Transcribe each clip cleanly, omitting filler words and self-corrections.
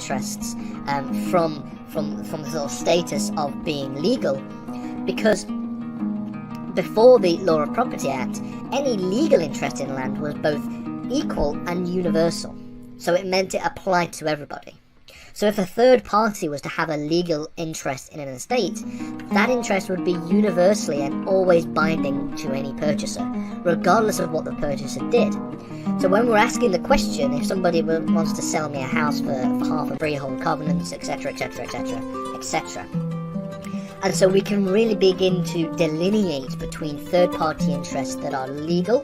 interests from the sort of status of being legal, because before the Law of Property Act, any legal interest in land was both equal and universal. So it meant it applied to everybody. So if a third party was to have a legal interest in an estate, that interest would be universally and always binding to any purchaser, regardless of what the purchaser did. So when we're asking the question, if somebody wants to sell me a house for half a freehold covenants, etc, etc, etc, etc. And so we can really begin to delineate between third-party interests that are legal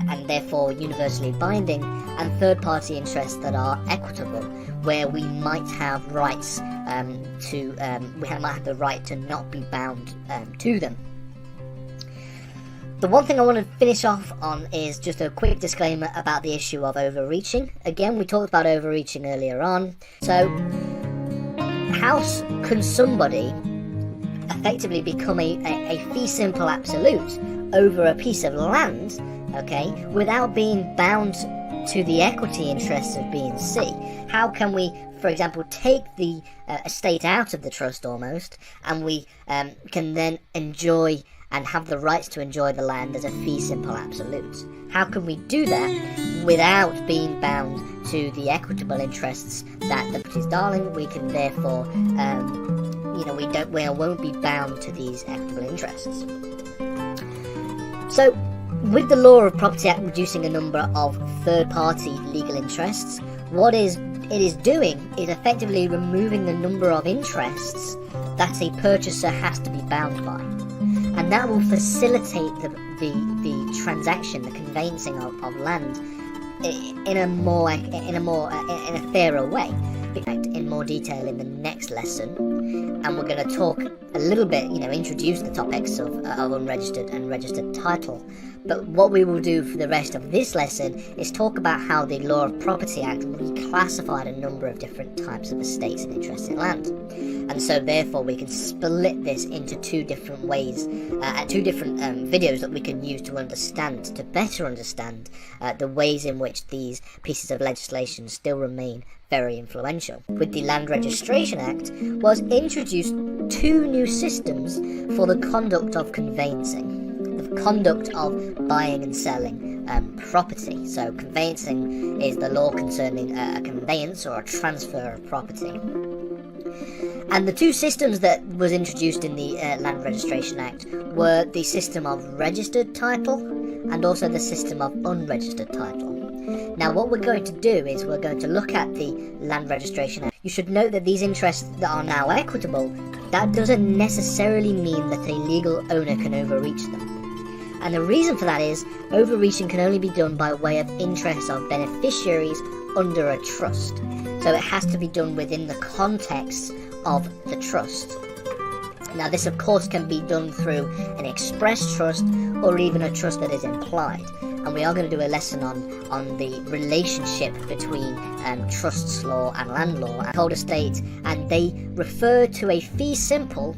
and therefore universally binding, and third-party interests that are equitable, where we might have rights might have the right to not be bound to them. The one thing I want to finish off on is just a quick disclaimer about the issue of overreaching. Again, we talked about overreaching earlier on. So, how can somebody effectively become a fee simple absolute over a piece of land, okay, without being bound to the equity interests of B and C? How can we, for example, take the estate out of the trust almost, and we can then enjoy and have the rights to enjoy the land as a fee simple absolute? How can we do that without being bound to the equitable interests that the property is darling? We can therefore we won't be bound to these equitable interests. So, with the Law of Property Act reducing the number of third-party legal interests, what it is doing is effectively removing the number of interests that a purchaser has to be bound by, and that will facilitate the transaction, the conveyancing of land in a fairer way. In more detail in the next lesson, and we're going to talk a little bit, introduce the topics of unregistered and registered title. But what we will do for the rest of this lesson is talk about how the Law of Property Act reclassified a number of different types of estates and interests in land. And so therefore we can split this into two different ways, two different videos that we can use to better understand the ways in which these pieces of legislation still remain very influential. With the Land Registration Act was introduced two new systems for the conduct of conveyancing, the conduct of buying and selling property. So conveyancing is the law concerning a conveyance or a transfer of property. And the two systems that was introduced in the Land Registration Act were the system of registered title and also the system of unregistered title. Now what we're going to do is we're going to look at the Land Registration Act. You should note that these interests that are now equitable, that doesn't necessarily mean that a legal owner can overreach them. And the reason for that is overreaching can only be done by way of interests of beneficiaries under a trust. So it has to be done within the context of the trust. Now this of course can be done through an express trust or even a trust that is implied. And we are going to do a lesson on the relationship between trusts law and land law and whole estate, and they refer to a fee simple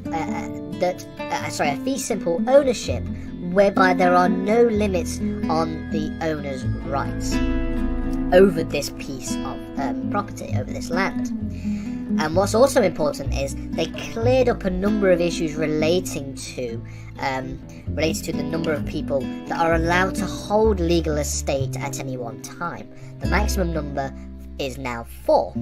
fee simple ownership whereby there are no limits on the owner's rights over this piece of property, over this land. And what's also important is they cleared up a number of issues relating to the number of people that are allowed to hold legal estate at any one time. The maximum number is now 4.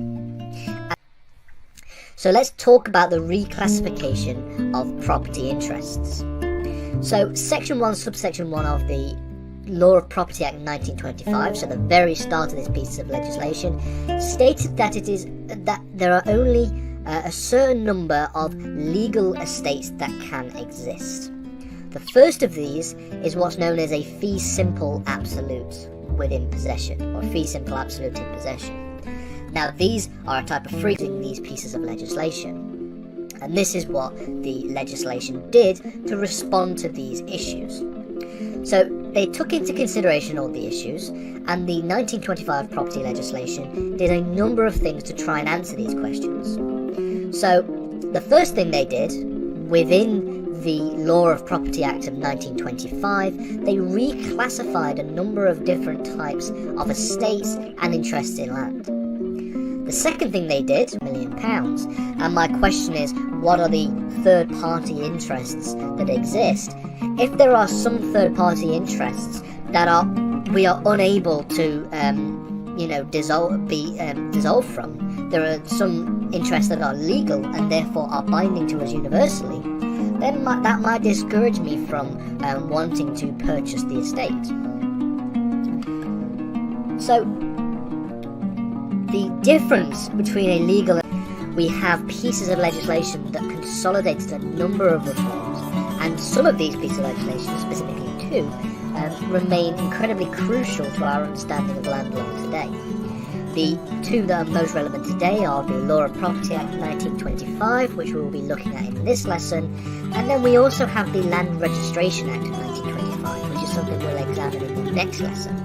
So let's talk about the reclassification of property interests. So Section 1, Subsection 1 of the Law of Property Act 1925, so the very start of this piece of legislation, stated that there are only a certain number of legal estates that can exist. The first of these is what's known as a fee simple absolute within possession, or fee simple absolute in possession. Now these are a type of freezing these pieces of legislation, and this is what the legislation did to respond to these issues. So they took into consideration all the issues, and the 1925 property legislation did a number of things to try and answer these questions. So the first thing they did within the Law of Property Act of 1925, they reclassified a number of different types of estates and interests in land. The second thing they did, £1 million. And my question is, what are the third-party interests that exist? If there are some third-party interests that we are unable to, dissolve from, there are some interests that are legal and therefore are binding to us universally, then that might discourage me from wanting to purchase the estate. So, the difference between a legal and we have pieces of legislation that consolidated a number of reforms, and some of these pieces of legislation, specifically two, remain incredibly crucial to our understanding of land law today. The two that are most relevant today are the Law of Property Act 1925, which we will be looking at in this lesson, and then we also have the Land Registration Act of 1925, which is something we'll examine in the next lesson.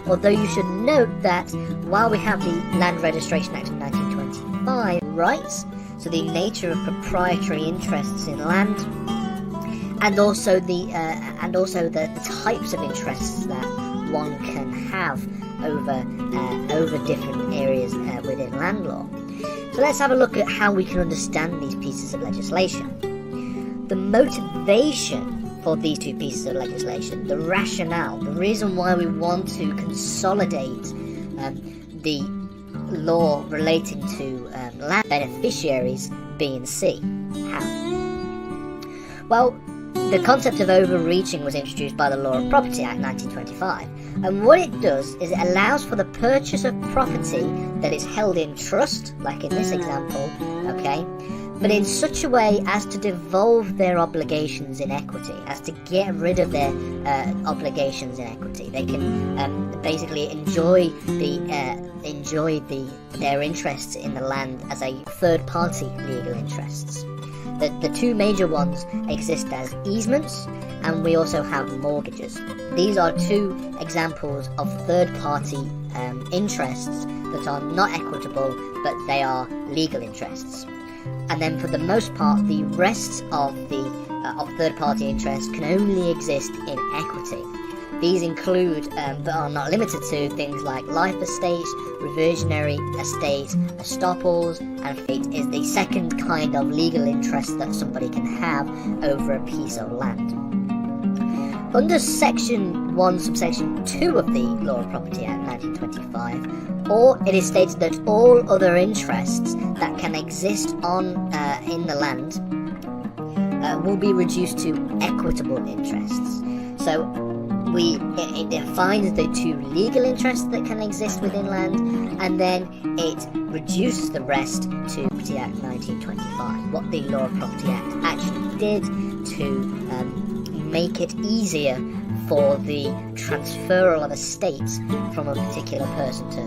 Although you should note that while we have the Land Registration Act of 1925 rights, so the nature of proprietary interests in land, and also the types of interests that one can have over different areas within land law. So let's have a look at how we can understand these pieces of legislation. The motivation for these two pieces of legislation, the rationale, the reason why we want to consolidate the law relating to land beneficiaries, B and C. How? Well, the concept of overreaching was introduced by the Law of Property Act 1925, and what it does is it allows for the purchase of property that is held in trust, like in this example, okay, but in such a way as to devolve their obligations in equity, as to get rid of their obligations in equity. They can basically enjoy their interests in the land as a third-party legal interests. The two major ones exist as easements, and we also have mortgages. These are two examples of third-party interests that are not equitable, but they are legal interests. And then for the most part, the rest of third-party interests can only exist in equity. These include, but are not limited to, things like life estates, reversionary estates, estoppels, and fate is the second kind of legal interest that somebody can have over a piece of land. Under Section 1, Subsection 2 of the Law of Property Act 1925, it is stated that all other interests that can exist in the land will be reduced to equitable interests. So it defines the two legal interests that can exist within land, and then it reduces the rest to Property Act 1925. What the Law of Property Act actually did to make it easier for the transferal of estates from a particular person to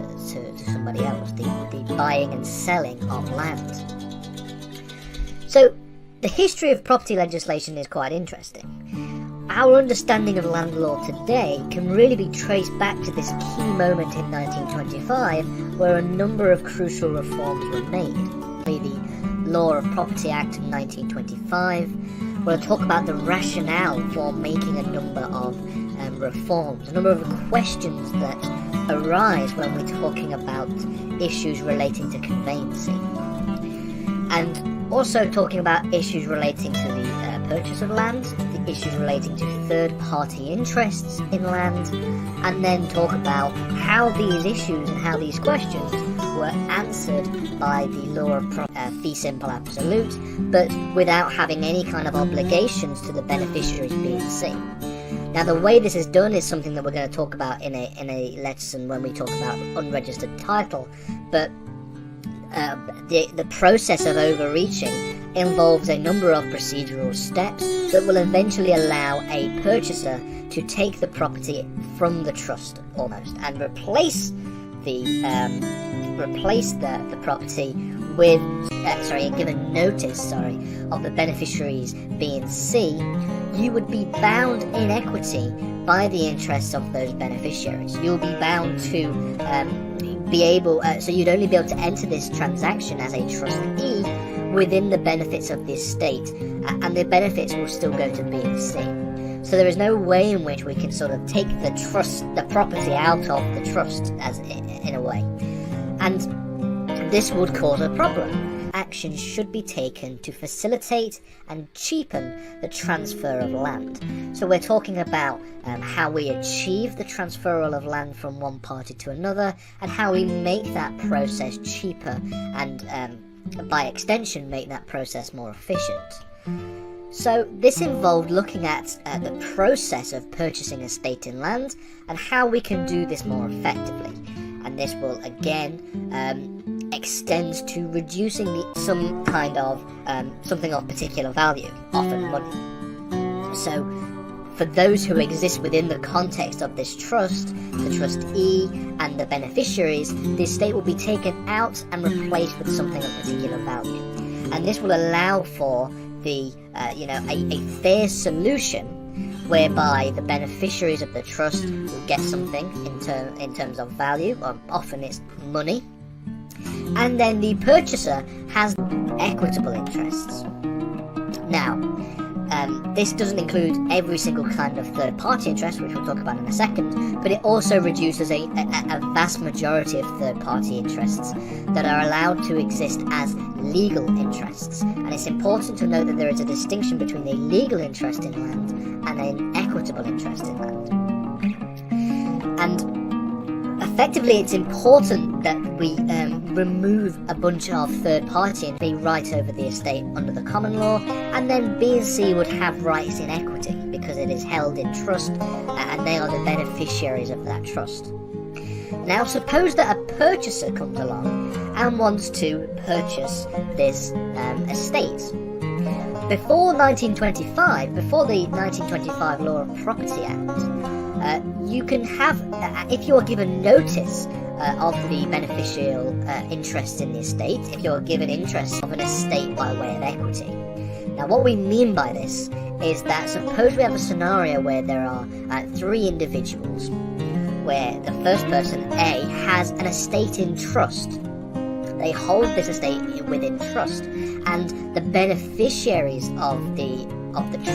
somebody else, the buying and selling of land. So the history of property legislation is quite interesting. Our understanding of land law today can really be traced back to this key moment in 1925, where a number of crucial reforms were made. The Law of Property Act of 1925, we'll talk about the rationale for making a number of reforms, a number of questions that arise when we're talking about issues relating to conveyancing, and also talking about issues relating to the purchase of land, the issues relating to third-party interests in land, and then talk about how these issues and how these questions were answered by the Law of Fee Simple Absolute, but without having any kind of obligations to the beneficiaries B and C. Now, the way this is done is something that we're going to talk about in a lesson when we talk about unregistered title, but the process of overreaching involves a number of procedural steps that will eventually allow a purchaser to take the property from the trust almost and replace the property with given notice of the beneficiaries B and C. You would be bound in equity by the interests of those beneficiaries. You'll be bound to so you'd only be able to enter this transaction as a trustee within the benefits of the estate, and the benefits will still go to B and C. So there is no way in which we can sort of take the property out of the trust, as in a way. And this would cause a problem. Actions should be taken to facilitate and cheapen the transfer of land. So we're talking about how we achieve the transferal of land from one party to another, and how we make that process cheaper and by extension make that process more efficient. So this involved looking at the process of purchasing estate in land and how we can do this more effectively. And this will again extend to reducing some kind of something of particular value, often money. So for those who exist within the context of this trust, the trustee and the beneficiaries, the estate will be taken out and replaced with something of particular value. And this will allow for the a fair solution whereby the beneficiaries of the trust will get something in terms of value, or often it's money, and then the purchaser has equitable interests. Now, this doesn't include every single kind of third-party interest, which we'll talk about in a second, but it also reduces a vast majority of third-party interests that are allowed to exist as legal interests. And it's important to note that there is a distinction between a legal interest in land and an equitable interest in land. And effectively, it's important that we remove a bunch of third-party and be right over the estate under the common law, and then B and C would have rights in equity because it is held in trust and they are the beneficiaries of that trust. Now suppose that a purchaser comes along and wants to purchase this estate. Before the 1925 Law of Property Act, you can have, if you are given notice of the beneficial interest in the estate, if you're given interest of an estate by way of equity. Now what we mean by this is that suppose we have a scenario where there are three individuals, where the first person, A, has an estate in trust. They hold this estate within trust, and the beneficiaries of the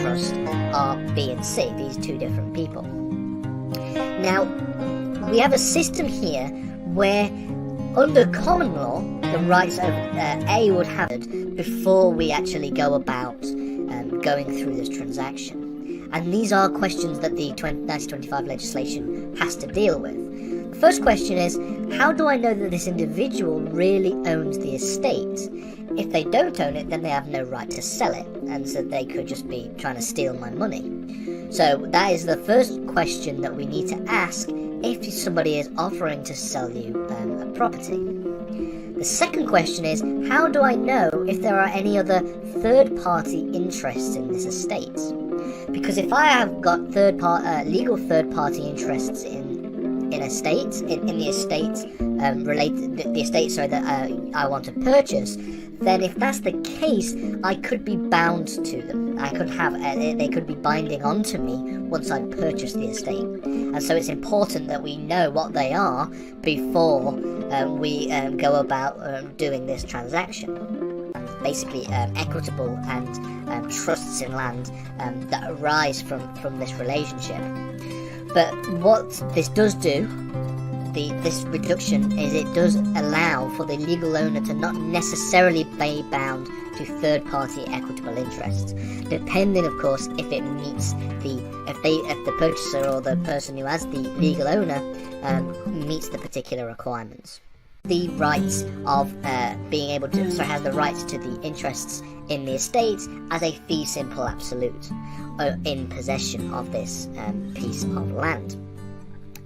trust are B and C, these two different people. Now, we have a system here where, under common law, the rights of A would have it before we actually go about going through this transaction. And these are questions that the 1925 legislation has to deal with. The first question is, how do I know that this individual really owns the estate? If they don't own it, then they have no right to sell it, and so they could just be trying to steal my money. So that is the first question that we need to ask if somebody is offering to sell you a property. The second question is, how do I know if there are any other third-party interests in this estate? Because if I have got legal third-party interests in the estate that I want to purchase, then if that's the case, I could be bound to them. I could have they could be binding onto me once I purchase the estate, and so it's important that we know what they are before we go about doing this transaction. Basically, equitable and trusts in land that arise from this relationship. But what this does do, this reduction, is it does allow for the legal owner to not necessarily be bound to third-party equitable interests, depending, of course, if it meets if the purchaser or the person who has the legal owner meets the particular requirements. The rights of being able to, has the rights to the interests in the estate as a fee simple absolute in possession of this piece of land.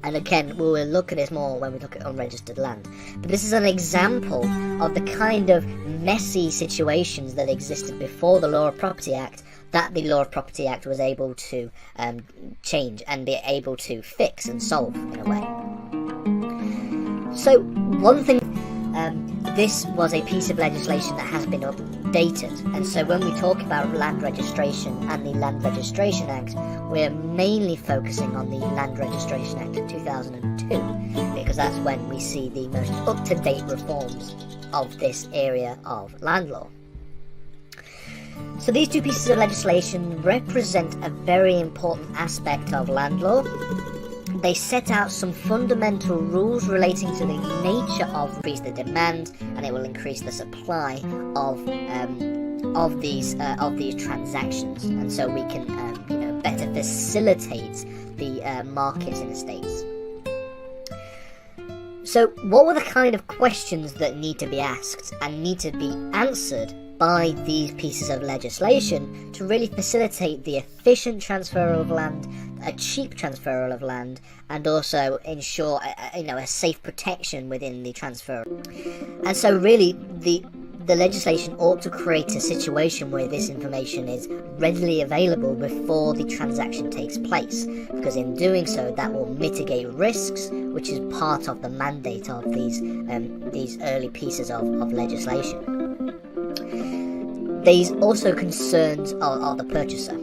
And again, we will look at this more when we look at unregistered land. But this is an example of the kind of messy situations that existed before the Law of Property Act that the Law of Property Act was able to change and be able to fix and solve in a way. So one thing, this was a piece of legislation that has been updated, and so when we talk about land registration and the Land Registration Act, we're mainly focusing on the Land Registration Act of 2002, because that's when we see the most up-to-date reforms of this area of land law. So these two pieces of legislation represent a very important aspect of land law, they set out some fundamental rules relating to the nature of increase the demand, and it will increase the supply of these transactions, and so we can better facilitate the markets in the States. So what were the kind of questions that need to be asked and need to be answered by these pieces of legislation to really facilitate the efficient transfer of land, a cheap transfer of land, and also ensure a safe protection within the transfer? And so really the legislation ought to create a situation where this information is readily available before the transaction takes place, because in doing so that will mitigate risks, which is part of the mandate of these early pieces of legislation. These also concerns are the purchaser.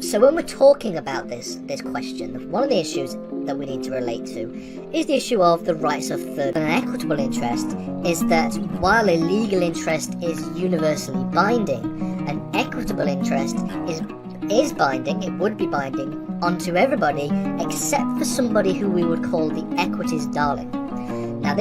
So when we're talking about this question, one of the issues that we need to relate to is the issue of the rights of third. An equitable interest is that while a legal interest is universally binding, an equitable interest is binding, it would be binding onto everybody except for somebody who we would call the equities darling. Now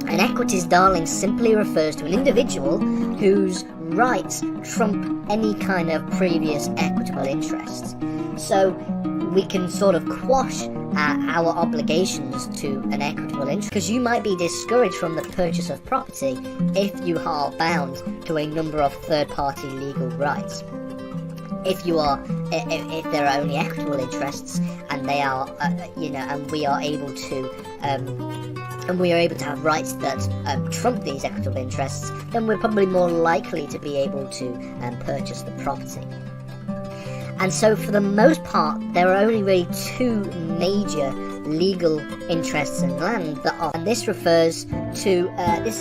an equities darling simply refers to an individual whose rights trump any kind of previous equitable interests. So we can sort of quash our obligations to an equitable interest, because you might be discouraged from the purchase of property if you are bound to a number of third-party legal rights. If there are only equitable interests and they are, and we are able to have rights that trump these equitable interests, then we're probably more likely to be able to purchase the property. And so for the most part, there are only really two major legal interests in land and this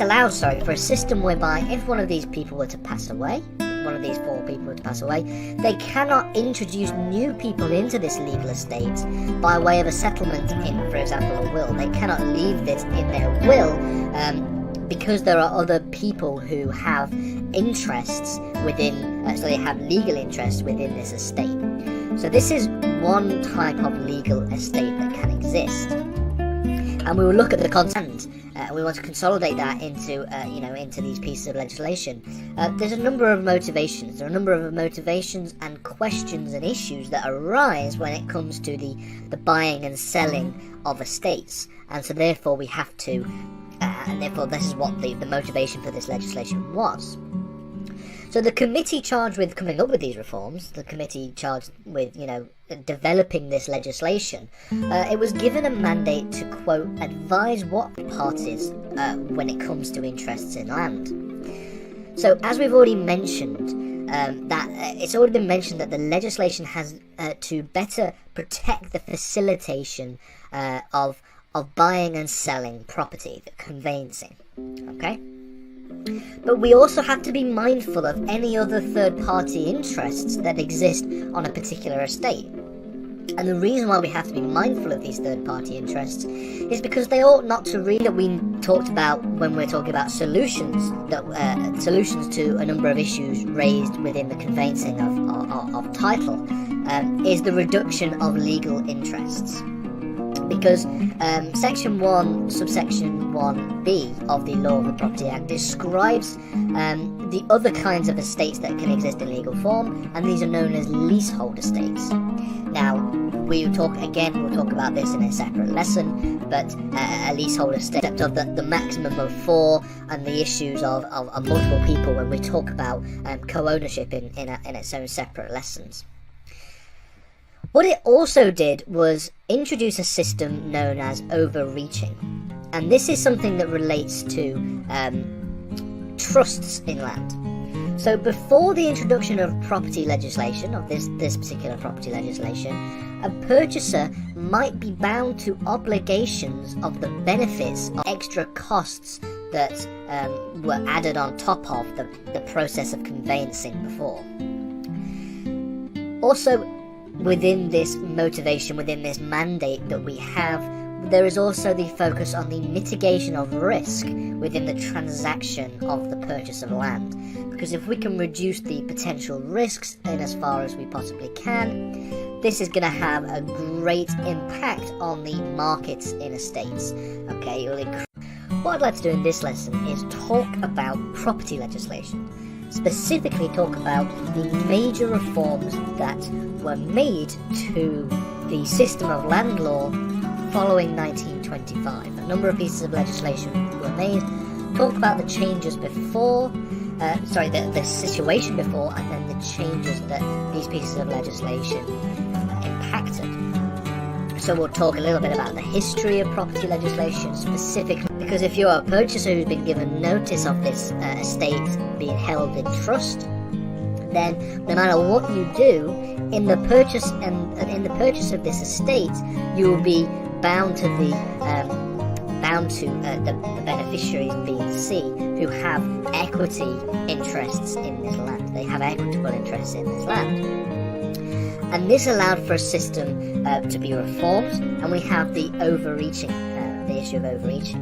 allows for a system whereby if one of these people were to pass away, one of these four people were to pass away, they cannot introduce new people into this legal estate by way of a settlement in, for example, a will. They cannot leave this in their will because there are other people who have interests within, so they have legal interests within this estate. So this is one type of legal estate that can exist. And we will look at the content. We want to consolidate that into these pieces of legislation. There's a number of motivations. There are a number of motivations and questions and issues that arise when it comes to the buying and selling of estates, and so therefore we have to, and therefore this is what the motivation for this legislation was. So the committee charged with coming up with these reforms, the committee charged with, developing this legislation, it was given a mandate to, quote, advise what parties when it comes to interests in land. So as we've already mentioned, it's already been mentioned that the legislation has to better protect the facilitation of buying and selling property, the conveyancing, okay? But we also have to be mindful of any other third-party interests that exist on a particular estate. And the reason why we have to be mindful of these third-party interests is because they ought not to read that we talked about when we're talking about solutions to a number of issues raised within the conveyancing of title, is the reduction of legal interests. Because Section 1, subsection 1b of the Law of the Property Act describes the other kinds of estates that can exist in legal form, and these are known as leasehold estates. Now, we'll talk about this in a separate lesson, but a leasehold estate of the maximum of 4 and the issues of multiple people when we talk about co-ownership in its own separate lessons. What it also did was introduce a system known as overreaching, and this is something that relates to trusts in land. So before the introduction of property legislation, of this particular property legislation, a purchaser might be bound to obligations of the benefits of extra costs that were added on top of the process of conveyancing before. Also, within this motivation, within this mandate that we have, there is also the focus on the mitigation of risk within the transaction of the purchase of land. Because if we can reduce the potential risks in as far as we possibly can, this is going to have a great impact on the markets in estates. Okay, what I'd like to do in this lesson is talk about property legislation. Specifically talk about the major reforms that were made to the system of land law following 1925. A number of pieces of legislation were made. Talk about the changes before, the situation before, and then the changes that these pieces of legislation impacted. So we'll talk a little bit about the history of property legislation specifically, because if you're a purchaser who's been given notice of this estate being held in trust, then no matter what you do in the purchase of this estate, you will be bound to the beneficiaries, being C, who have equity interests in this land. They have equitable interests in this land. And this allowed for a system to be reformed, and we have the issue of overreaching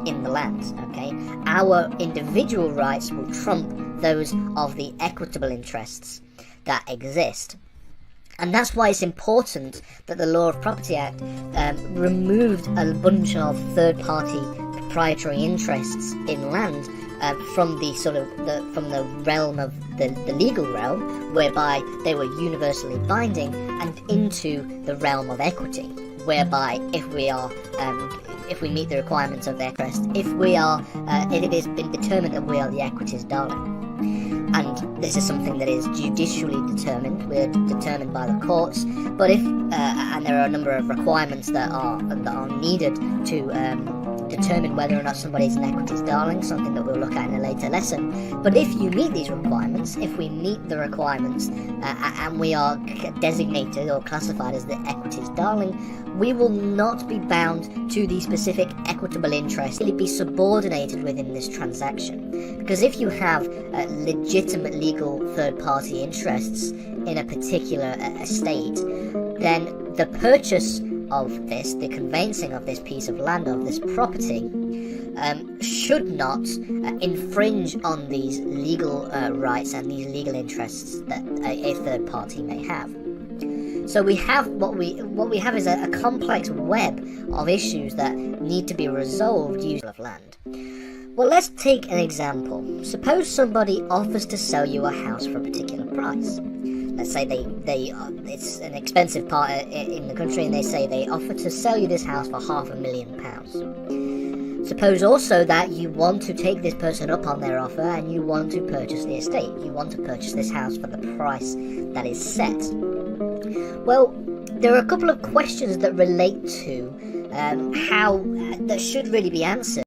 in the land. Okay, our individual rights will trump those of the equitable interests that exist. And that's why it's important that the Law of Property Act removed a bunch of third-party proprietary interests in land from the realm of the legal realm, whereby they were universally binding, and into the realm of equity, whereby if we meet the requirements of their interest, if it has been determined that we are the equities darling. And this is something that is judicially determined. We're determined by the courts, but and there are a number of requirements that are needed to determine whether or not somebody is an equities darling, something that we'll look at in a later lesson. But if you meet these requirements, if we meet the requirements and we are designated or classified as the equities darling, we will not be bound to the specific equitable interest. Will be subordinated within this transaction. Because if you have legitimate legal third-party interests in a particular estate, then the purchase of this, the conveyancing of this piece of land, of this property, should not infringe on these legal rights and these legal interests that a third party may have. So we have what we have is a complex web of issues that need to be resolved using of land. Well, let's take an example. Suppose somebody offers to sell you a house for a particular price. Let's say it's an expensive part in the country, and they say they offer to sell you this house for £500,000. Suppose also that you want to take this person up on their offer and you want to purchase the estate. You want to purchase this house for the price that is set. Well, there are a couple of questions that relate to how that should really be answered